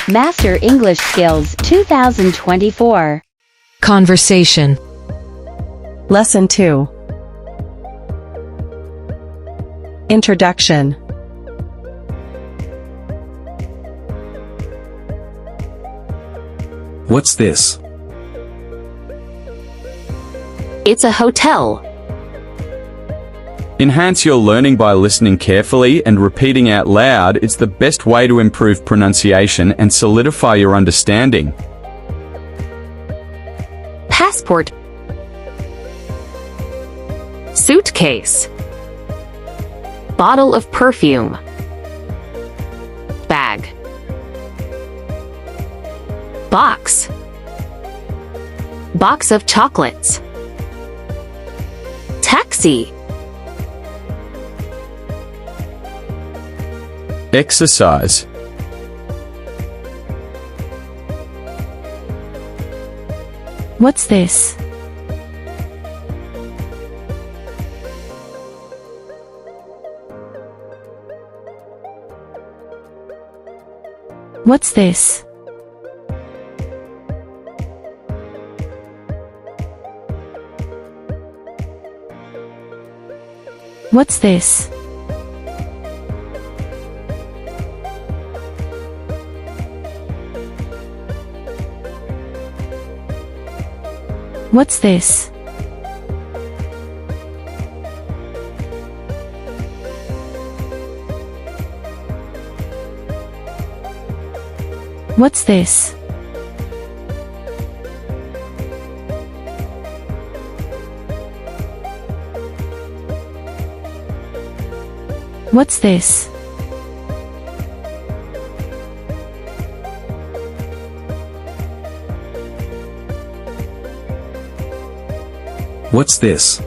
Master English Skills 2024. Conversation. Lesson 2. Introduction. What's this? It's a hotel. Enhance your learning by listening carefully and repeating out loud. It's the best way to improve pronunciation and solidify your understanding. Passport. Suitcase. Bottle of perfume. Bag. Box. Box of chocolates. Taxi. Exercise. What's this? What's this? What's this? What's this? What's this? What's this? What's this?